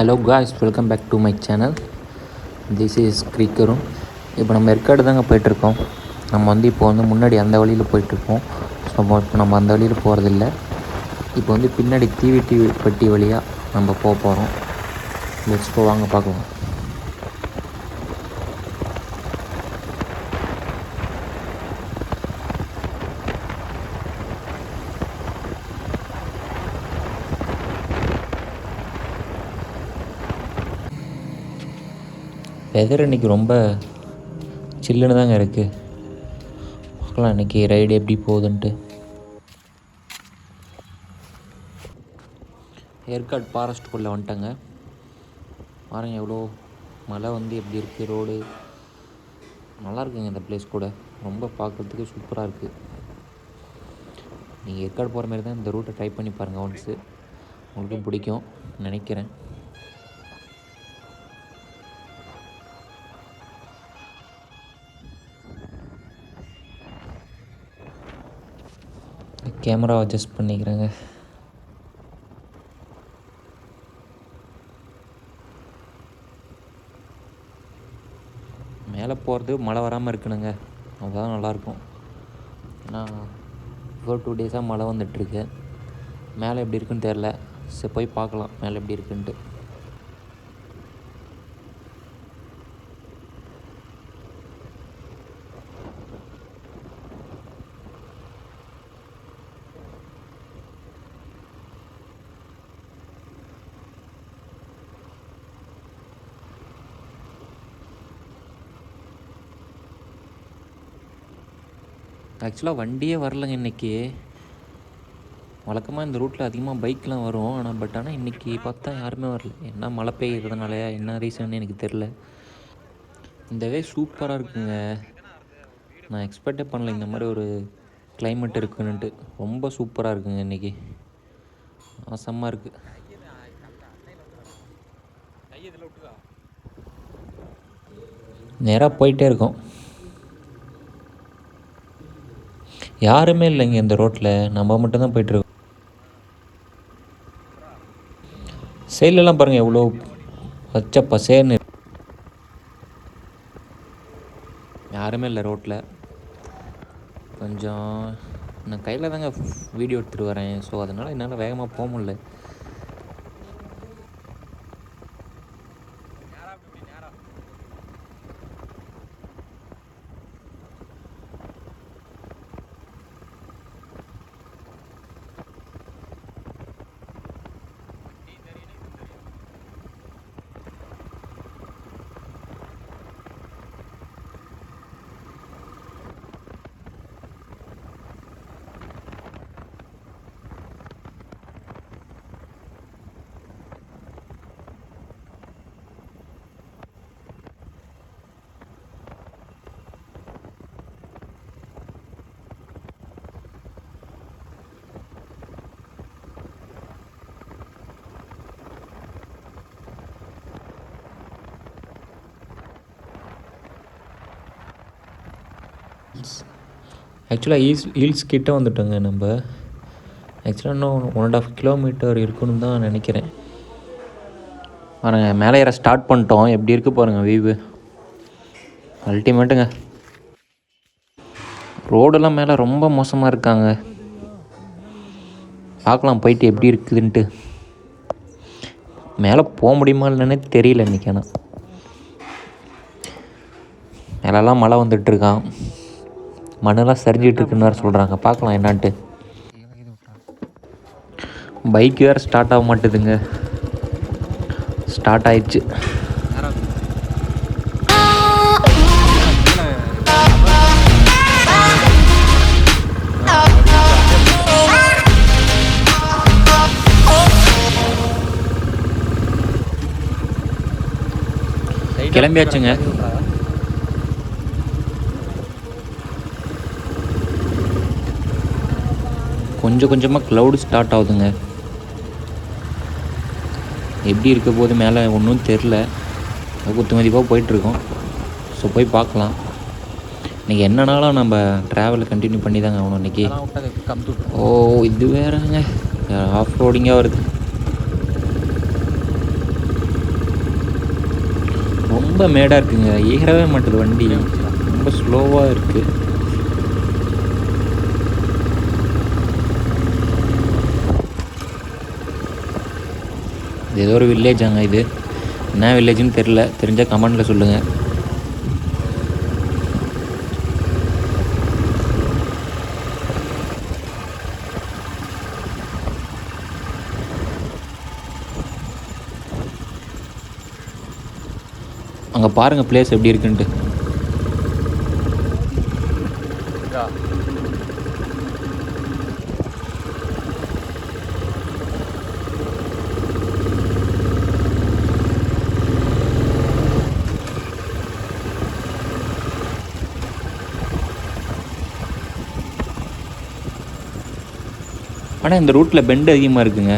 Hello guys, welcome back to my channel. This is கிரிக்கரும். இப்போ நம்ம ஏற்காடு தாங்க போயிட்டுருக்கோம். இப்போ முன்னாடி அந்த வழியில் போயிட்டுருக்கோம். ஸோ இப்போ நம்ம அந்த வழியில் போகிறதில்ல. இப்போ பின்னாடி தீவெட்டி பட்டி வழியாக நம்ம போக போகிறோம். லெட்ஸ் கோ, வாங்க பார்க்கலாம். வெதர் இன்றைக்கி ரொம்ப சில்லுன்னு தாங்க இருக்குது. பார்க்கலாம் இன்றைக்கி ரைடு எப்படி போகுதுன்ட்டு. ஏற்காடு ஃபாரஸ்ட்டுக்குள்ளே வந்துட்டேங்க. பாருங்கள் எவ்வளோ மழை எப்படி இருக்குது. ரோடு நல்லா இருக்குங்க. இந்த பிளேஸ் கூட ரொம்ப பார்க்குறதுக்கு சூப்பராக இருக்குது. நீங்கள் ஏற்காடு போகிற மாதிரி தான் இந்த ரூட்டை ட்ரை பண்ணி பாருங்கள். ஒன்ஸு உங்களுக்கும் பிடிக்கும் நினைக்கிறேன். கேமரா அட்ஜஸ்ட் பண்ணிக்கிறேங்க. மேலே போகிறது மழை வராமல் இருக்கணுங்க, அதுதான் நல்லாயிருக்கும். ஏன்னா இப்போ 2 டேஸாக மழை வந்துட்டுருக்கு. மேலே எப்படி இருக்குன்னு தெரில. சரி போய் பார்க்கலாம் மேலே எப்படி இருக்குன்ட்டு. ஆக்சுவலாக வண்டியே வரலங்க இன்றைக்கி. வழக்கமாக இந்த ரூட்டில் அதிகமாக பைக்லாம் வரும். ஆனால் இன்றைக்கி பார்த்தா யாருமே வரல. என்ன மழை பெய்கிறதுனாலயா என்ன ரீசன்னு எனக்கு தெரில. இந்த வே சூப்பராக இருக்குங்க. நான் எக்ஸ்பெக்டே பண்ணல இந்த மாதிரி ஒரு கிளைமேட் இருக்குன்னுட்டு. ரொம்ப சூப்பராக இருக்குங்க இன்றைக்கி. ஆசமாக இருக்குது. நேராக போயிட்டே இருக்கோம். யாருமே இல்லைங்க இந்த ரோட்டில், நம்ம மட்டும்தான் போயிட்டுருக்கோம். சைட்லலாம் பாருங்கள் எவ்வளோ பச்சை பசேர்னு. யாருமே இல்லை ரோட்டில். கொஞ்சம் நான் கையில் தாங்க வீடியோ எடுத்துகிட்டு வரேன். ஸோ அதனால் என்னால் வேகமாக போக முடியல. ஆக்சுவலாக ஹில்ஸ் கிட்டே வந்துட்டோங்க. நம்ம ஆக்சுவலாக இன்னும் 1.5 கிலோமீட்டர் இருக்குன்னு தான் நினைக்கிறேன். பாருங்கள் மேலே ஏற ஸ்டார்ட் பண்ணிட்டோம். எப்படி இருக்குது பாருங்கள் வியூவு, அல்டிமேட்டுங்க. ரோடெல்லாம் மேலே ரொம்ப மோசமாக இருக்காங்க. பார்க்கலாம் போயிட்டு எப்படி இருக்குதுன்ட்டு. மேலே போக முடியுமா இல்லைன்னே தெரியல இன்றைக்கி. ஆனால் மேலெல்லாம் மழை வந்துட்டுருக்கான். மண்ணெல்லாம் சரிஞ்சிட்டு இருக்குன்னு வேறு சொல்கிறாங்க. பார்க்கலாம் என்னான்ட்டு. பைக் வேறு ஸ்டார்ட் ஆக மாட்டேதுங்க. ஸ்டார்ட் ஆயிடுச்சு. கிளம்பியாச்சுங்க. கொஞ்சம் கொஞ்சமாக க்ளவுடு ஸ்டார்ட் ஆகுதுங்க. எப்படி இருக்க போது மேலே ஒன்றும் தெரில. குத்து மதிப்பாக போயிட்டுருக்கோம். ஸோ போய் பார்க்கலாம். இன்றைக்கி என்னன்னாலும் நம்ம ட்ராவலை கண்டினியூ பண்ணி தாங்க ஆகணும் இன்றைக்கி. ஓ இது வேறங்க, ஆஃப் ரோடிங்காக வருது. ரொம்ப மேடாக இருக்குங்க, ஏறவே மாட்டுது வண்டி, ரொம்ப ஸ்லோவாக இருக்குது. இது ஏதோ ஒரு வில்லேஜாங்க, இது என்ன வில்லேஜ்னு தெரில, தெரிஞ்சால் கமெண்டில் சொல்லுங்கள். அங்கே பாருங்கள் பிளேஸ் எப்படி இருக்குன்ட்டு. ஆனால் இந்த ரூட்டில் பெண்டு அதிகமாக இருக்குங்க.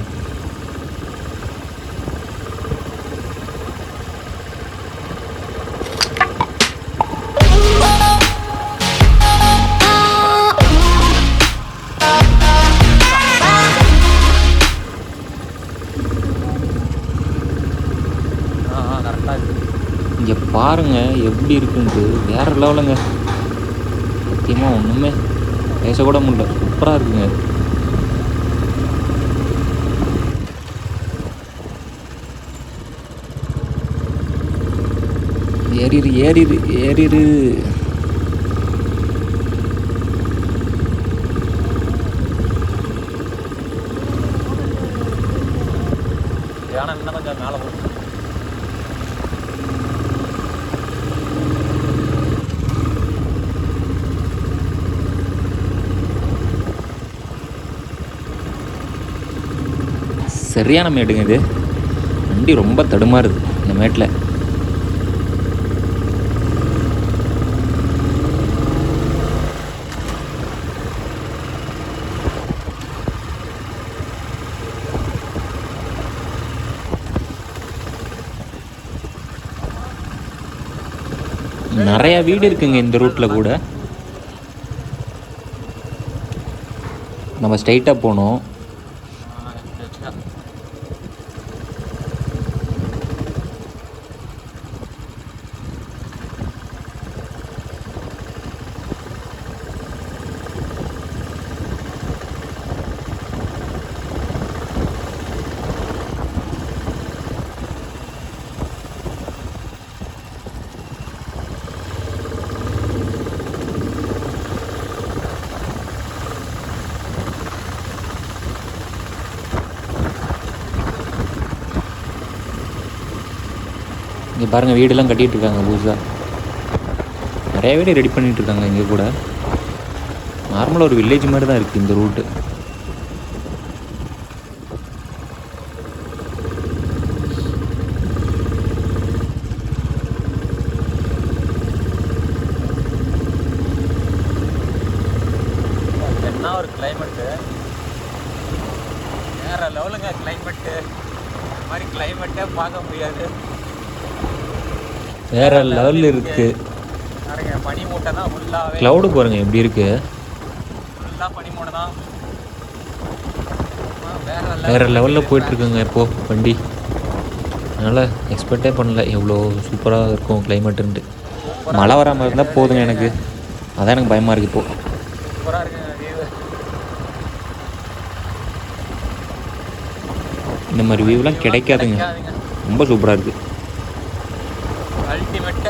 இங்கே பாருங்கள் எப்படி இருக்குன்ட்டு, வேறு லெவலுங்க. சத்தியமாக ஒன்றுமே பேசக்கூட முடியல, சூப்பராக இருக்குங்க. ஏறிடு ஏறிடு ஏறிடு. இன்னும் கொஞ்சம் மேலே போகும். சரியான மேடுங்க இது, வண்டி ரொம்ப தடுமாறுது இந்த மேட்டில். நிறையா வீடு இருக்குங்க இந்த ரூட்டில் கூட. நம்ம ஸ்ட்ரைட்டாக போனோம். இங்கே பாருங்கள் வீடெல்லாம் கட்டிகிட்டு இருக்காங்க புதுசாக, நிறைய வீடு ரெடி பண்ணிகிட்ருக்காங்க. இங்கே கூட நார்மலாக ஒரு வில்லேஜ் மாதிரி தான் இருக்குது இந்த ரூட்டு. என்ன ஒரு கிளைமேட்டு, வேறு லெவலுங்க கிளைமேட்டு. இந்த மாதிரி கிளைமேட்டே பார்க்க முடியாது, வேற லெவலில் இருக்குது. பனி மூட்டை தான் ஃபுல்லாகவே. க்ளவுடு பாருங்கள் எப்படி இருக்குது, ஃபுல்லாக பனி மூட்டை தான். வேறு லெவலில் போயிட்டுருக்குங்க இப்போது வண்டி. அதனால் எக்ஸ்பெக்டே பண்ணல எவ்வளோ சூப்பராக இருக்கும் கிளைமேட்டுன்ட்டு. மழை வராமல் இருந்தால் போதுங்க எனக்கு, அதான் எனக்கு பயமாக இருக்குது இப்போது. சூப்பராக இருக்குங்க வியூ. இந்த மாதிரி வியூலாம் கிடைக்காதுங்க, ரொம்ப சூப்பராக இருக்குது. அல்டிமேட்.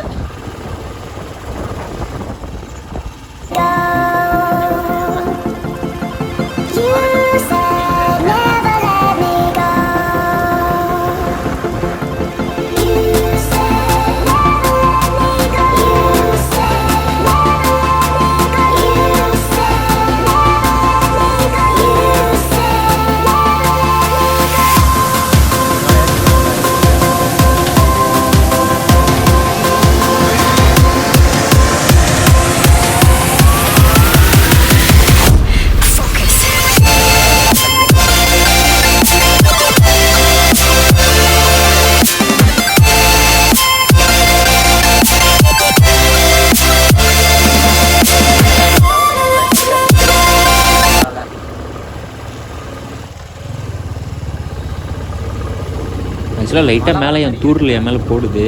ஆக்சுவலாக லைட்டாக மேலே என் தூரில் என் மேலே போடுது,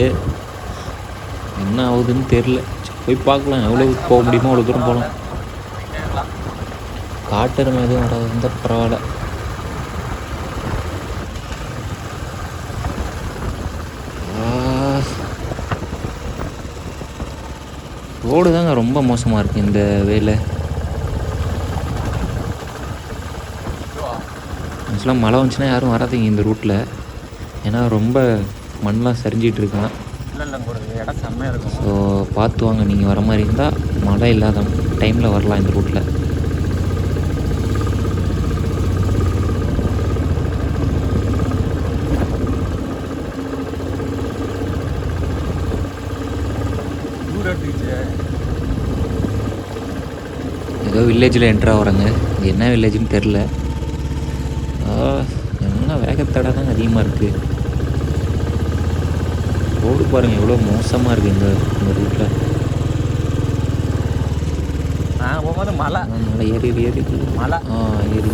என்ன ஆகுதுன்னு தெரில. போய் பார்க்கலாம், எவ்வளோ போக முடியுமோ அவ்வளோ தூரம் போகலாம். காட்டெருமை எதுவும் வராது இருந்தால் பரவாயில்ல. ரோடு தாங்க ரொம்ப மோசமாக இருக்குது இந்த வேலை. ஆக்சுவலாக மழை வந்துச்சுன்னா யாரும் வராதிங்க இந்த ரூட்டில், ஏன்னா ரொம்ப மண்ணெலாம் சரிஞ்சிகிட்டு இருக்கான். இடம் செம்மையாக இருக்கும். ஸோ பார்த்து வாங்க, நீங்கள் வர மாதிரி இருந்தால் மழை இல்லாத டைமில் வரலாம் இந்த ரூட்டில். ஏதோ வில்லேஜில் என்ட்ரு ஆகிறாங்க, இது என்ன வில்லேஜ்னு தெரில. என்ன வேகத்தடை தான் அதிகமாக இருக்குது. ரோடு பாருங்கள் எவ்வளோ மோசமாக இருக்குது இந்த ரூட்டில். போகும்போது மழை ஏறி மழை ஏறி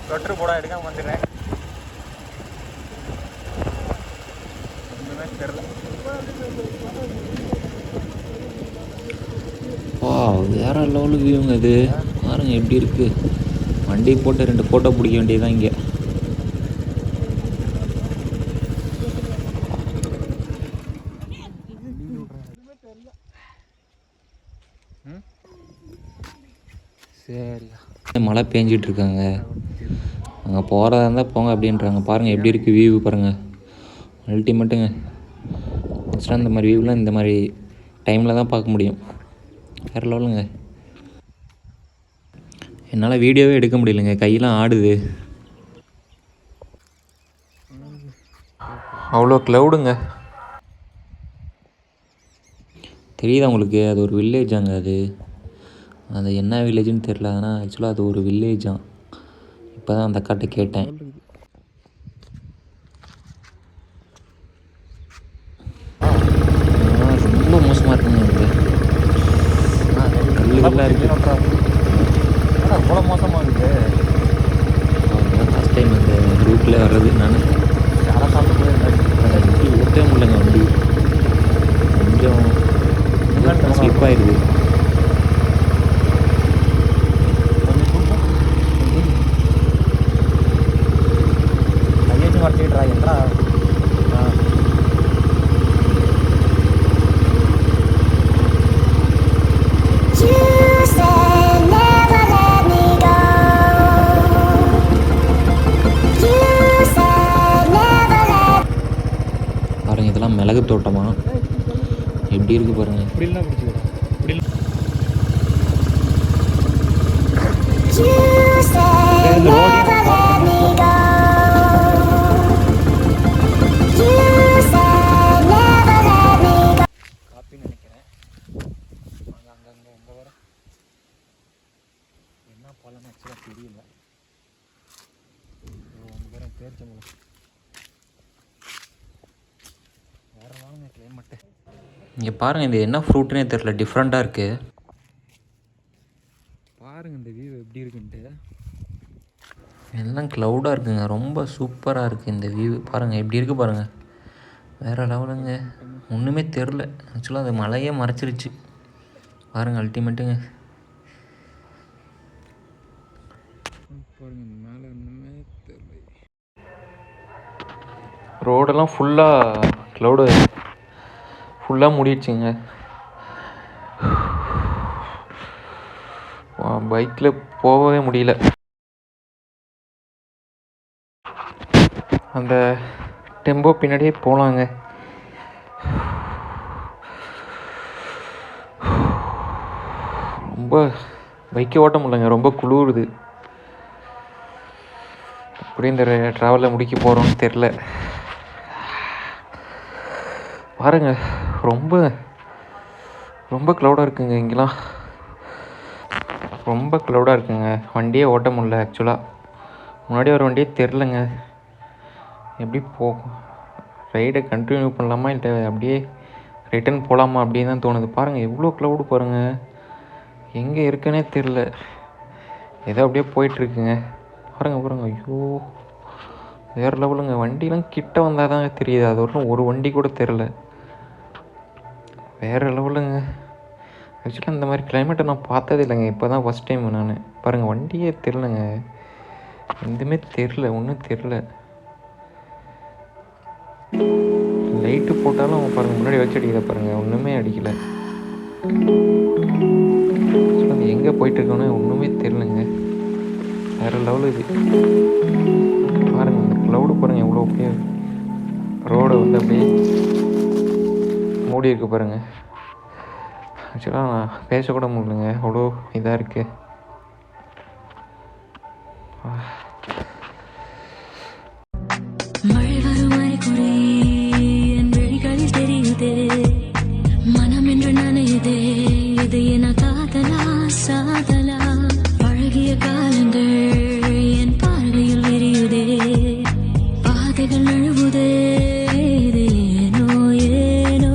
ஸ்வெட்டர் போட எடுக்காம வந்துடுறேன். ஒன்றுமே தெரியல. வேற லெவலுக்கு வியூங்க இது பாருங்க எப்படி இருக்குது. வண்டி போட்டு 2 ஃபோட்டோ பிடிக்க வேண்டியதுதான் இங்கே. சரி, மழை பேஞ்சிட்டு இருக்காங்க. அங்கே போகிறதா இருந்தால் போங்க அப்படின்றாங்க. பாருங்கள் எப்படி இருக்குது வியூ பாருங்கள், அல்டிமேட்டுங்க. ஆக்சுவலாக இந்த மாதிரி வியூலாம் இந்த மாதிரி டைமில் தான் பார்க்க முடியும். வேறு லெவலுங்க. என்னால் வீடியோவே எடுக்க முடியலைங்க, கையெல்லாம் ஆடுது. அவ்வளோ க்ளவுடுங்க. தெரியுதா உங்களுக்கு, அது ஒரு வில்லேஜாங்க. அது என்ன வில்லேஜுன்னு தெரில, ஆனால் ஆக்சுவலாக அது ஒரு வில்லேஜான். இப்போ தான் அந்த அக்காட்ட கேட்டேன். ரொம்ப மோசமாக இருக்குங்க இங்கே. கல்லுகள்லாம் இருக்குது. அவ்வளோ மோசமாக இருக்குது. ஃபஸ்ட் டைம் அந்த ரூட்டில் வர்றது. நான் யாராவது சாப்பிட்டு போயிருந்தேன், வண்டி ஓட்டவே முடியலங்க. வண்டி கொஞ்சம் ஸ்லிப் ஆயிடுது. பாருங்க, இதெல்லாம் மிளகு தோட்டமா எப்படி இருக்கு பாருங்க. தெரியல. இங்கே பாருங்கள், இது என்ன ஃப்ரூட்னே தெரில, டிஃப்ரெண்ட்டாக இருக்குது. பாருங்கள் இந்த வியூ எப்படி இருக்குன்ட்டு. எல்லாம் க்ளவுடாக இருக்குங்க, ரொம்ப சூப்பராக இருக்குது இந்த வியூ. பாருங்கள் எப்படி இருக்குது பாருங்கள், வேறு லெவலுங்க. ஒன்றுமே தெரில, ஆக்சுவலாக அது மழையே மறைச்சிருச்சு. பாருங்கள் அல்டிமேட்டுங்க. மேலே ஒன்றுமே தெரியல. ரோடெல்லாம் ஃபுல்லாக க்ளவுடு ஃபுல்லாக மூடிடுச்சுங்க. பைக்கில் போகவே முடியல. அந்த டெம்போ பின்னாடியே போகலாங்க. ரொம்ப பைக்கே ஓட்ட முடியலங்க, ரொம்ப குளிருது. எப்படி இந்த ட்ராவலில் முடிக்க போகிறோன்னு தெரில. பாருங்க, ரொம்ப ரொம்ப க்ளவுடாக இருக்குங்க இங்கெல்லாம், ரொம்ப க்ளவுடாக இருக்குங்க. வண்டியே ஓட்ட முடியல. ஆக்சுவலாக முன்னாடி ஒரு வண்டியே தெரிலங்க. எப்படி ரைடை கண்டினியூ பண்ணலாமா இல்லை அப்படியே ரிட்டன் போகலாமா அப்படின்னு தான் தோணுது. பாருங்கள் எவ்வளோ க்ளவுடு பாருங்கள், எங்கே இருக்குன்னே தெரில. ஏதோ அப்படியே போயிட்டுருக்குங்க. பாருங்கள். ஐயோ வேறு லெவலுங்க. வண்டிலாம் கிட்ட வந்தால் தாங்க தெரியுது, அது வரைக்கும் ஒரு வண்டி கூட தெரில. வேறு லெவலுங்க. ஆக்சுவலாக இந்த மாதிரி கிளைமேட்டை நான் பார்த்ததே இல்லைங்க, இப்போ தான் ஃபஸ்ட் டைம் நான். பாருங்கள் வண்டியே தெரிலங்க, எதுவுமே தெரில, ஒன்றும் தெரில. லைட்டு போட்டாலும் பாருங்கள் முன்னாடி வச்சு அடிக்கல பாருங்கள், ஒன்றுமே அடிக்கலை. அது எங்கே போயிட்டுருக்கோன்னு ஒன்றுமே தெரிலங்க. வேறு லெவலு இது. பாருங்கள் இந்த க்ளவுடு பாருங்கள் எவ்வளோ அப்படியே ரோடை வந்து அப்படியே மூடி இருக்கு பாருங்கள். ஆக்சுவலாக நான் பேசக்கூட முடியலங்க, அவ்வளோ இதாக இருக்குது. மனம் என்று நனையுதே, இது என காதலா சாதலா, பழகிய காலங்கள் என் பார்வையில் விரியுதே, பாதைகள் நழுவுதே, இது ஏனோ ஏனோ,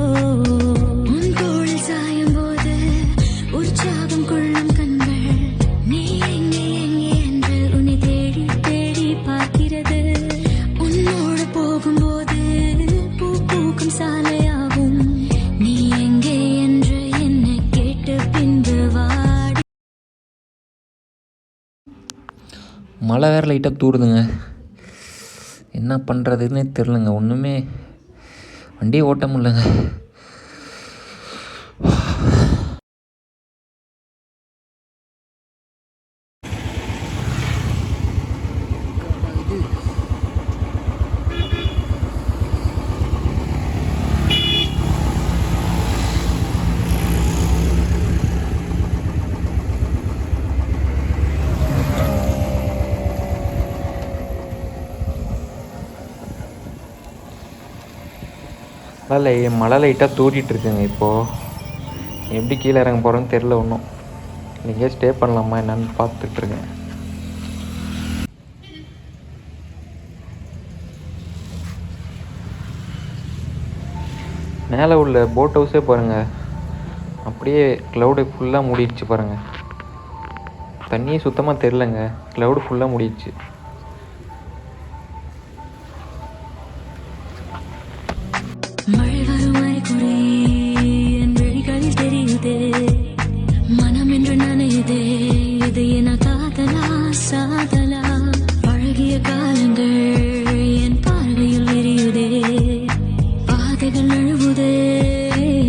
உன் தோளில் சாயும் போது உற்சாகம் கொள்ளும் கண்கள், நீ எங்கே எங்கே என்று உன்னை தேடி தேடி பார்க்கிறது, உன்னோடு போகும்போது பூ பூக்கும் சாலையாகும், நீ எங்கே என்று என்னை கேட்டு பின்பு வாடி. மழை வேறு லைட்டாக தூருதுங்க, என்ன பண்ணுறதுன்னே தெரிலங்க, ஒன்றுமே வண்டியை ஓட்ட முடியலங்க. மழை லைட்டாக தூரிட்டு இருக்குங்க. இப்போது எப்படி கீழே இறங்க போகிறோன்னு தெரில ஒன்றும். இங்கே ஸ்டே பண்ணலாமா என்னன்னு பார்த்துட்ருக்கேன். மேலே உள்ள போட் ஹவுஸே பாருங்கள், அப்படியே க்ளவுடு ஃபுல்லாக மூடிடுச்சு பாருங்கள். தண்ணியே சுத்தமாக தெரிலங்க, க்ளவுடு ஃபுல்லாக மூடிடுச்சு. மழை வரும் அறிகுறி என் விழிகளில் தெரியுதே, மனம் என்று நனையுதே, இது என காதலா சாதலா, பழகிய காலங்கள் என் பார்வையில் விரியுதே, பாதைகள் நழுவுதே,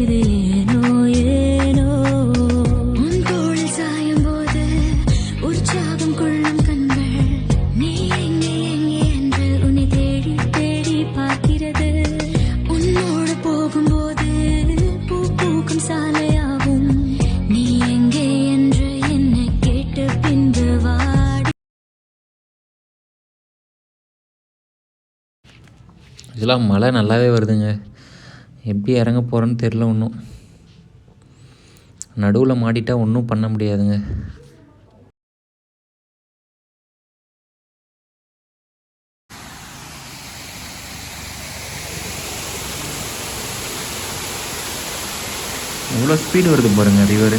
இது ஏனோ ஏனோ, உன் தோளில் சாயும் போது உற்சாகம் கொள்ளும் கண்கள், நீ எங்கே எங்கே என்று உன்னை தேடி தேடி பார்க்கிறது, உன்னோடு போகும்போது பூ பூக்கும் சாலையாகும், நீ எங்கே என்று என்னை கேட்டு பின்பு வாடி. இதெல்லாம் மழை நல்லாவே வருதுங்க, எப்படி இறங்க போகிறேன்னு தெரில ஒன்றும். நடுவில் மாட்டிட்டா ஒன்றும் பண்ண முடியாதுங்க. எவ்வளோ ஸ்பீடு வருது பாருங்கள் ரிவரு.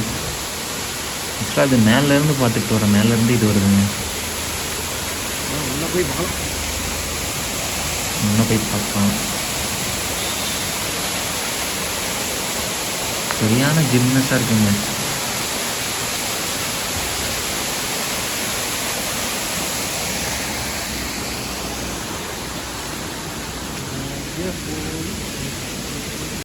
ஆக்சுவலாக அது மேலேருந்து பார்த்துட்டு வரேன், மேலேருந்து இது வருதுங்க. இன்னும் போய் பார்க்கலாம். சரியான ஜிம்னஸாக இருக்குங்க.